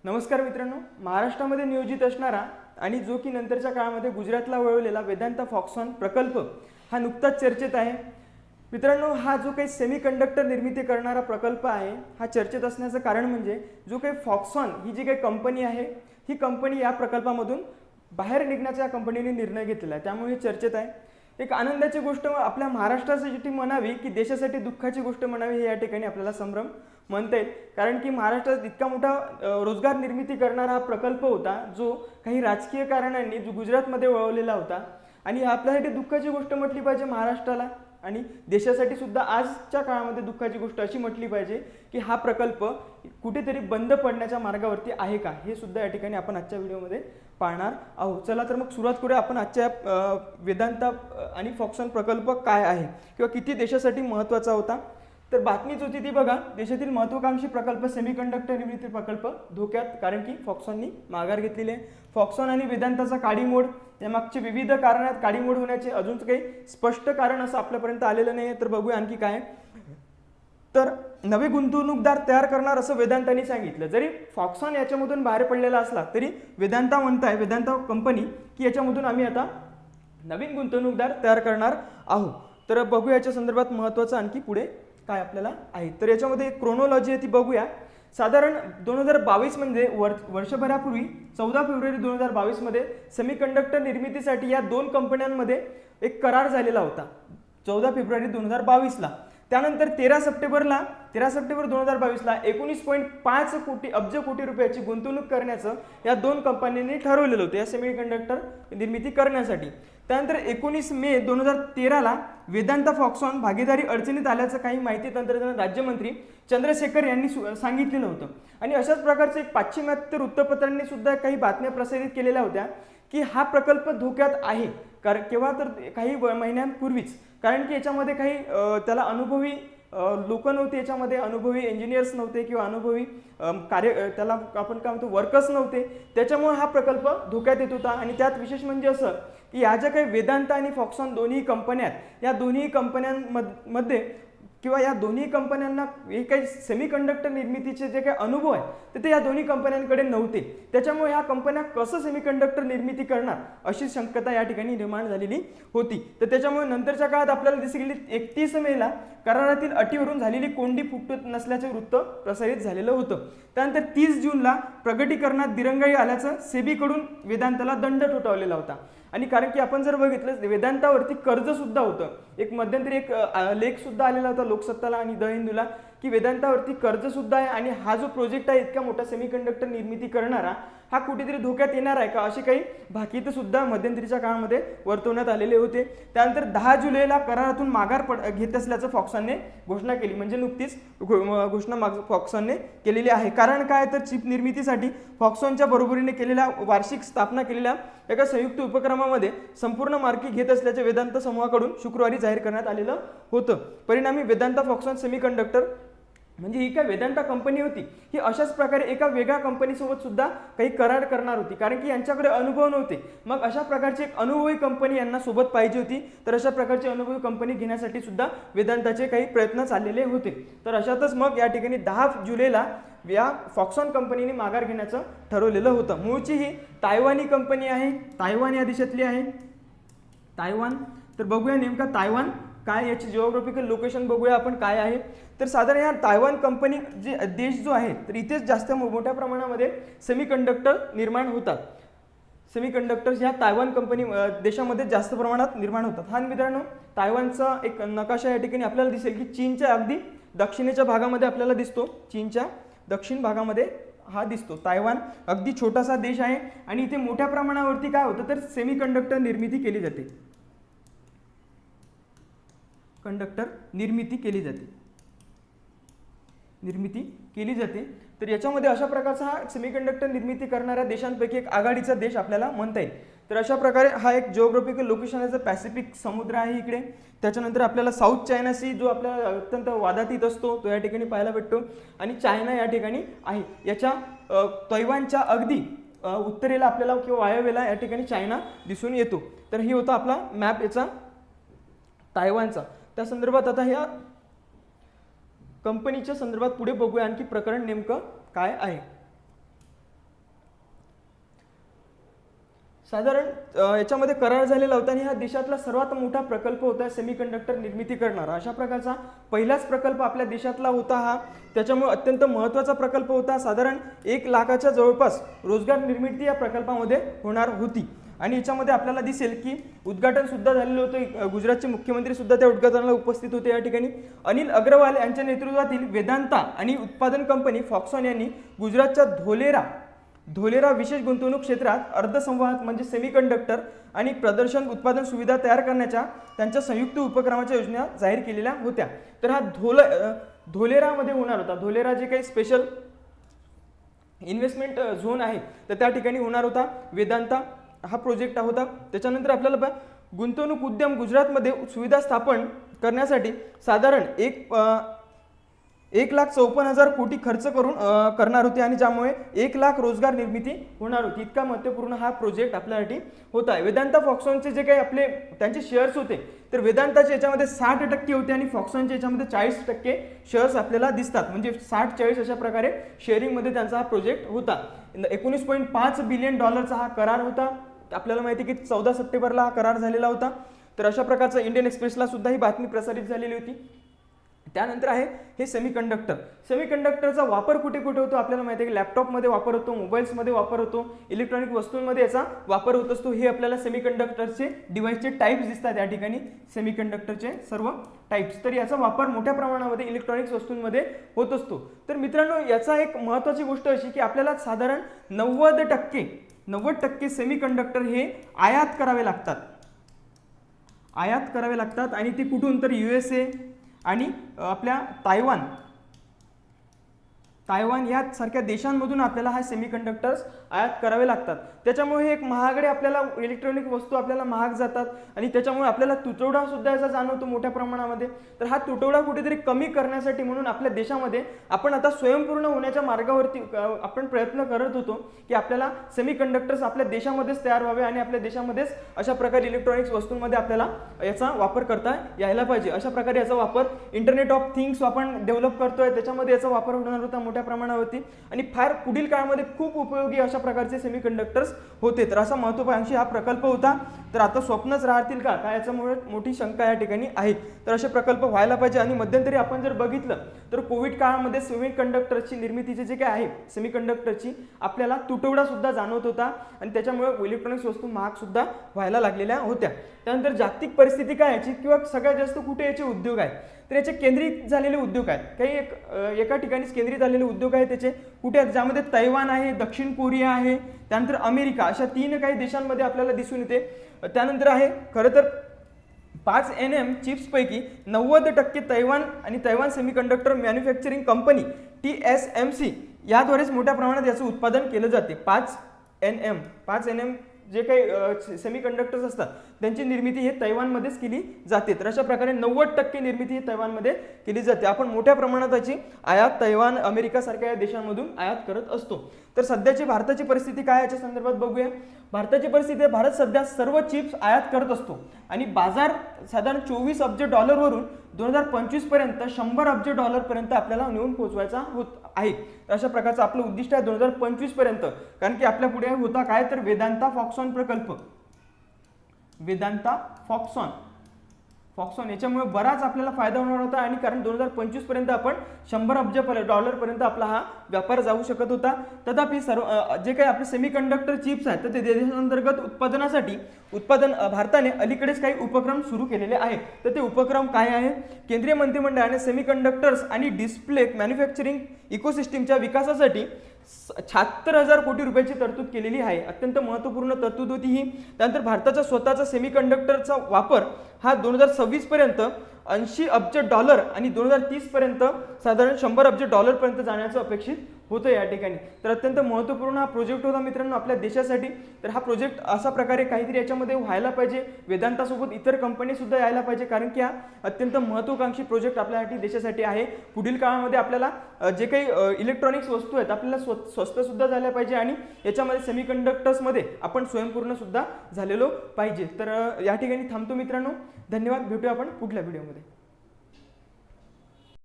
नमस्कार मित्रांनो, महाराष्ट्रामध्ये नियोजित असणारा आणि जो की नंतरच्या काळामध्ये गुजरातला वळवलेला वेदांता फॉक्सॉन प्रकल्प हा नुकताच चर्चेत आहे. मित्रांनो, हा जो काही सेमीकंडक्टर निर्मिती करणारा प्रकल्प आहे हा चर्चेत असण्याचं कारण म्हणजे जो काही फॉक्सॉन ही जी काही कंपनी आहे ही कंपनी या प्रकल्पामधून बाहेर निघण्याचा या कंपनीने निर्णय घेतलेला आहे, त्यामुळे हे चर्चेत आहे. एक आनंदाची गोष्ट आपल्या महाराष्ट्रासाठी म्हणावी की देशासाठी दुःखाची गोष्ट म्हणावी हे या ठिकाणी आपल्याला संभ्रम म्हणता येईल. कारण की महाराष्ट्रात इतका मोठा रोजगार निर्मिती करणारा हा प्रकल्प होता जो काही राजकीय कारणांनी जो गुजरातमध्ये वळवलेला होता आणि आपल्यासाठी दुःखाची गोष्ट म्हटली पाहिजे महाराष्ट्राला आणि देशासाठी सुद्धा आजच्या काळामध्ये दुःखाची गोष्ट अशी म्हटली पाहिजे की हा प्रकल्प कुठेतरी बंद पडण्याच्या मार्गावरती आहे का, हे सुद्धा या ठिकाणी आपण आजच्या व्हिडिओमध्ये पाहणार आहोत. चला तर मग सुरुवात करूया आपण आजच्या वेदांता आणि फॉक्सॉन प्रकल्प काय आहे किंवा किती देशासाठी महत्त्वाचा होता. तर बातमीच होती ती बघा, देशातील महत्त्वाकांक्षी प्रकल्प सेमीकंडक्टर निर्मिती प्रकल्प धोक्यात, कारण की फॉक्सॉननी माघार घेतलेली आहे. फॉक्सॉन आणि वेदांताचा काडीमोड यामागचे विविध कारण आहेत. काडीमोड होण्याचे अजून काही स्पष्ट कारण असं आपल्यापर्यंत आलेलं नाही आहे. तर बघूया आणखी काय. तर नवे गुंतवणूकदार तयार करणार असं वेदांताने सांगितलं. जरी फॉक्सॉन याच्यामधून बाहेर पडलेला असला तरी वेदांता म्हणताय, वेदांता कंपनी, की याच्यामधून आम्ही आता नवीन गुंतवणूकदार तयार करणार आहोत. तर बघूया याच्या संदर्भात महत्त्वाचं आणखी पुढे काय आपल्याला आहे. तर याच्यामध्ये एक क्रोनॉलॉजी आहे ती बघूया. साधारण 2022 म्हणजे वर्षभरापूर्वी 14 फेब्रुवारी 2022 मध्ये सेमीकंडक्टर निर्मितीसाठी या दोन कंपन्यांमध्ये एक करार झालेला होता 14 फेब्रुवारी 2022 ला. त्यानंतर 13 सप्टेंबर 2022 ला 19.5 अब्ज कोटी रुपयाची गुंतवणूक करण्याचं या दोन कंपन्यांनी ठरवलेलं होतं या सेमीकंडक्टर निर्मिती करण्यासाठी. त्यानंतर 19 मे 2013 ला वेदांता फॉक्सॉन भागीदारी अडचणीत आल्याचं काही माहिती तंत्रज्ञान राज्यमंत्री चंद्रशेखर यांनी सांगितलेलं होतं. आणि अशाच प्रकारचे एक पाश्चिमात्य वृत्तपत्रांनी सुद्धा काही बातम्या प्रसारित केलेल्या होत्या की हा प्रकल्प धोक्यात आहे. कारण केव्हा तर काही महिन्यांपूर्वीच, कारण की याच्यामध्ये काही त्याला अनुभवी लोक नव्हते, याच्यामध्ये अनुभवी इंजिनियर्स नव्हते किंवा अनुभवी त्याला आपण काय म्हणतो वर्कर्स नव्हते. त्याच्यामुळे हा प्रकल्प धोक्यात येत होता. आणि त्यात विशेष म्हणजे असं की या ज्या काही वेदांता आणि फॉक्सॉन दोन्ही कंपन्या आहेत, या दोन्ही कंपन्यांमध्ये किंवा या दोन्ही कंपन्यांना हे काही सेमीकंडक्टर निर्मितीचे जे काही अनुभव आहेत ते या दोन्ही कंपन्यांकडे नव्हते. त्याच्यामुळे ह्या कंपन्या कसं सेमीकंडक्टर निर्मिती करणार अशी शंकता या ठिकाणी निर्माण झालेली होती. तर त्याच्यामुळे नंतरच्या काळात आपल्याला दिसून गेली 31 मेला करारातील अटीवरून झालेली कोंडी फुटत नसल्याचे वृत्त प्रसारित झालेलं होतं. त्यानंतर 30 जूनला प्रगटीकरणात दिरंगाई आल्याचं सेबीकडून वेदांताला दंड ठोठावलेला होता. आणि कारण की आपण जर बघितलं वेदांतावरती कर्ज सुद्धा होतं. एक मध्यंतरी एक लेख सुद्धा आलेला होता लोकसत्ताला आणि द हिंदूला की वेदांतावरती कर्ज सुद्धा आहे आणि हा जो प्रोजेक्ट आहे इतका मोठा सेमीकंडक्टर निर्मिती करणारा हा कुठेतरी धोक्यात येणार आहे का, अशी काही भाकीत सुद्धा मध्यंतरीच्या काळामध्ये वर्तवण्यात आलेले होते. त्यानंतर 10 जुलैला करारातून माघार घेत असल्याचं फॉक्सॉनने घोषणा केली. म्हणजे नुकतीच घोषणा फॉक्सॉनने केलेली आहे. कारण काय तर चिप निर्मितीसाठी फॉक्सॉनच्या बरोबरीने केलेल्या वार्षिक स्थापना केलेल्या एका संयुक्त उपक्रमामध्ये संपूर्ण मार्की घेत असल्याचे वेदांत समूहाकडून शुक्रवारी जाहीर करण्यात आलेलं होतं. परिणामी वेदांता फॉक्सॉन सेमीकंडक्टर म्हणजे ही काय वेदांता कंपनी होती ही अशाच प्रकारे एका वेगळ्या कंपनीसोबत सुद्धा काही करार करणार होती, कारण की यांच्याकडे अनुभव नव्हते. मग अशा प्रकारची एक अनुभवी कंपनी यांना सोबत पाहिजे होती. तर अशा प्रकारची अनुभवी कंपनी घेण्यासाठी सुद्धा वेदांताचे काही प्रयत्न चाललेले होते. तर अशातच मग या ठिकाणी 10 जुलैला या फॉक्सॉन कंपनीने माघार घेण्याचं ठरवलेलं होतं. मूळची ही तायवानी कंपनी आहे, तायवान या देशातली आहे. तायवान, तर बघूया नेमका तायवान काय, याची जिओग्राफिकल लोकेशन बघूया आपण काय आहे. तर साधारण या तायवान कंपनी जे देश जो आहे तर इथेच जास्त मोठ्या प्रमाणामध्ये सेमीकंडक्टर निर्माण होतात. सेमीकंडक्टर्स ह्या तायवान कंपनी देशामध्ये जास्त प्रमाणात निर्माण होतात. हा मित्रांनो तायवानचा एक नकाशा या ठिकाणी आपल्याला दिसेल की चीनच्या अगदी दक्षिणेच्या भागामध्ये आपल्याला दिसतो. चीनच्या दक्षिण भागामध्ये हा दिसतो. तायवान अगदी छोटासा देश आहे आणि इथे मोठ्या प्रमाणावरती काय होतं तर सेमीकंडक्टर निर्मिती केली जाते. कंडक्टर निर्मिती केली जाते. तर याच्यामध्ये अशा प्रकारचा हा सेमीकंडक्टर निर्मिती करणाऱ्या देशांपैकी एक आघाडीचा देश आपल्याला म्हणता येईल. तर अशा प्रकारे हा एक जिओग्राफिकल लोकेशन आहे, पॅसिफिक समुद्र आहे इकडे. त्याच्यानंतर आपल्याला साऊथ चायना सी जो आपल्याला अत्यंत वादातीत असतो तो या ठिकाणी पाहायला भेटतो आणि चायना या ठिकाणी आहे. याच्या तैवानच्या अगदी उत्तरेला आपल्याला किंवा वायव्येला या ठिकाणी चायना दिसून येतो. तर ही होता आपला मॅप याचा तायवानचा. त्या संदर्भात आता ह्या कंपनीच्या संदर्भात पुढे बघूया आणखी प्रकरण नेमकं काय आहे. साधारण याच्यामध्ये करार झालेला होता आणि हा देशातला सर्वात मोठा प्रकल्प होता सेमीकंडक्टर निर्मिती करणारा. अशा प्रकारचा पहिलाच प्रकल्प आपल्या देशातला होता हा. त्याच्यामुळे अत्यंत महत्त्वाचा प्रकल्प होता. साधारण 1 लाखाच्या जवळपास रोजगार निर्मिती या प्रकल्पामध्ये होणार होती. आणि याच्यामध्ये आपल्याला दिसेल की उद्घाटन सुद्धा झालेलं होतं. गुजरातचे मुख्यमंत्री सुद्धा त्या उद्घाटनाला उपस्थित होते. या ठिकाणी अनिल अग्रवाल यांच्या नेतृत्वातील वेदांता आणि उत्पादन कंपनी फॉक्सॉन यांनी गुजरातच्या धोलेरा विशेष गुंतवणूक क्षेत्रात अर्धसंवाहक म्हणजे सेमीकंडक्टर आणि प्रदर्शन उत्पादन सुविधा तयार करण्याच्या त्यांच्या संयुक्त उपक्रमाच्या योजना जाहीर केलेल्या होत्या. तर हा धोलेरामध्ये होणार होता. धोलेरा जे काही स्पेशल इन्व्हेस्टमेंट झोन आहे तर त्या ठिकाणी होणार होता वेदांता हा प्रोजेक्ट होता. त्याच्यानंतर आपल्याला गुंतवणूक उद्यम गुजरातमध्ये सुविधा स्थापन करण्यासाठी साधारण 1,54,000 कोटी खर्च करणार होते आणि ज्यामुळे 1 लाख रोजगार निर्मिती होणार होती. इतका महत्त्वपूर्ण हा प्रोजेक्ट आपल्यासाठी होता. वेदांता फॉक्सॉनचे जे काही आपले त्यांचे शेअर्स होते तर वेदांताचे याच्यामध्ये 60% होते आणि फॉक्सॉनच्या याच्यामध्ये 40% शेअर्स आपल्याला दिसतात. म्हणजे 60-40 अशा प्रकारे शेअरिंगमध्ये त्यांचा हा प्रोजेक्ट होता. $19.5 बिलियन हा करार होता. आपल्याला माहिती आहे की 14 सप्टेंबरला हा करार झालेला होता. तर अशा प्रकारचा इंडियन एक्सप्रेसला सुद्धा ही बातमी प्रसारित झालेली होती. त्यानंतर आहे हे सेमीकंडक्टरचा वापर कुठे कुठे होतो आपल्याला माहिती आहे की लॅपटॉपमध्ये वापर होतो, मोबाईल्समध्ये वापर होतो, इलेक्ट्रॉनिक वस्तूंमध्ये याचा वापर होत असतो. हे आपल्याला सेमीकंडक्टरचे डिव्हाइसचे टाईप्स दिसतात या ठिकाणी, सेमीकंडक्टरचे सर्व टाईप्स. तर याचा वापर मोठ्या प्रमाणामध्ये इलेक्ट्रॉनिक्स वस्तूंमध्ये होत असतो. तर मित्रांनो याचा एक महत्त्वाची गोष्ट अशी की आपल्याला साधारण 90% सेमीकंडक्टर हे आयात करावे लागतात आणि ते कुठून तर USA आणि आपल्या तायवान यासारख्या देशांमधून आपल्याला हा सेमीकंडक्टर्स आयात करावे लागतात. त्याच्यामुळे हे एक महागडे आपल्याला इलेक्ट्रॉनिक वस्तू आपल्याला महाग जातात आणि त्याच्यामुळे आपल्याला तुटवडा सुद्धा याचा जाणवतो मोठ्या प्रमाणामध्ये. तर हा तुटवडा कुठेतरी कमी करण्यासाठी म्हणून आपल्या देशामध्ये आपण आता स्वयंपूर्ण होण्याच्या मार्गावरती आपण प्रयत्न करत होतो की आपल्याला सेमीकंडक्टर्स आपल्या देशामध्येच तयार व्हावे आणि आपल्या देशामध्येच अशा प्रकारे इलेक्ट्रॉनिक्स वस्तूंमध्ये आपल्याला याचा वापर करता यायला पाहिजे. अशा प्रकारे याचा वापर इंटरनेट ऑफ थिंग्स आपण डेव्हलप करतोय त्याच्यामध्ये याचा वापर होणार होता मोठ्या प्रमाणावरती आणि फार पुढील काळामध्ये खूप उपयोगी अशा प्रकारचे सेमीकंडक्टर्स होते. तर असा महत्त्वाकांक्षी हा प्रकल्प होता. तर आता स्वप्नच राहतील का काय याच्यामुळे मोठी शंका या ठिकाणी आहे. तर असे प्रकल्प व्हायला पाहिजे. आणि मध्यंतरी आपण जर बघितलं तर कोविड काळामध्ये सेमीकंडक्टरची निर्मितीचे जे काय आहे सेमीकंडक्टरची आपल्याला तुटवडा सुद्धा जाणवत होता आणि त्याच्यामुळे इलेक्ट्रॉनिक्स वस्तू महाग सुद्धा व्हायला लागलेल्या होत्या. त्यानंतर जागतिक परिस्थिती काय याची किंवा सगळ्यात जास्त कुठे याचे उद्योग आहेत तर याचे केंद्रित झालेले उद्योग आहेत. काही एका ठिकाणीच केंद्रित झालेले उद्योग आहेत त्याचे कुठे आहेत ज्यामध्ये तैवान आहे, दक्षिण कोरिया आहे, त्यानंतर अमेरिका अशा 3 काही देशांमध्ये आपल्याला दिसून येते. त्यानंतर आहे खरं तर 5nm चिप्सपैकी 90% Taiwan semiconductor manufacturing company TSMC याद्वारेच मोठ्या प्रमाणात याचं उत्पादन केलं जाते. 5nm जे काही सेमीकंडक्टर्स असतात त्यांची निर्मिती हे तैवानमध्येच केली जाते. तर अशा प्रकारे 90% निर्मिती ही तैवानमध्ये केली जाते. आपण मोठ्या प्रमाणात याची आयात तैवान, अमेरिका सारख्या देशांमधून आयात करत असतो. तर सध्याची भारताची परिस्थिती काय याच्या संदर्भात बघूया. भारताची परिस्थिती भारत सध्या सर्व चिप्स आयात करत असतो आणि बाजार साधारण $24 अब्ज वरून 2025 पर्यंत $100 अब्ज पर्यंत आपल्याला नेऊन पोहोचवायचा होत आहे. अशा प्रकारचं आपलं उद्दिष्ट आहे 2025 पर्यंत. कारण की आपल्या पुढे होता काय तर वेदांता फॉक्सॉन प्रकल्प. वेदांता फॉक्सॉन याच्यामुळे बराच आपल्याला फायदा होणार होता आणि कारण 2025 पर्यंत आपण $100 अब्ज पर्यंत आपला हा व्यापार जाऊ शकत होता. तथापि जे काही आपले सेमीकंडक्टर चिप्स आहेत तर ते देशांतर्गत उत्पादनासाठी भारताने अलीकडेच काही उपक्रम सुरू केलेले आहेत. तर ते उपक्रम काय आहे. केंद्रीय मंत्रिमंडळाने सेमीकंडक्टर्स आणि डिस्प्ले मॅन्युफॅक्चरिंग इकोसिस्टीमच्या विकासासाठी 76,000 कोटी रुपयाची तरतूद केलेली आहे. अत्यंत महत्त्वपूर्ण तरतूद होती ही. त्यानंतर भारताचा स्वतःचा सेमीकंडक्टरचा वापर हा 2026 पर्यंत $80 अब्ज आणि 2030 पर्यंत साधारण $100 अब्ज पर्यंत जाण्याचं अपेक्षित होतं या ठिकाणी. तर अत्यंत महत्त्वपूर्ण हा प्रोजेक्ट होता मित्रांनो आपल्या देशासाठी. तर हा प्रोजेक्ट अशा प्रकारे काहीतरी याच्यामध्ये व्हायला पाहिजे. वेदांतासोबत इतर कंपनी सुद्धा यायला पाहिजे कारण की हा अत्यंत महत्त्वाकांक्षी प्रोजेक्ट आपल्यासाठी देशासाठी आहे. पुढील काळामध्ये आपल्याला जे काही इलेक्ट्रॉनिक्स वस्तू आहेत आपल्याला स्वस्त सुद्धा झाल्या पाहिजे आणि याच्यामध्ये सेमीकंडक्टर्समध्ये आपण स्वयंपूर्ण सुद्धा झालेलो पाहिजे. तर या ठिकाणी थांबतो मित्रांनो. धन्यवाद. भेटूया आपण पुढल्या व्हिडिओमध्ये.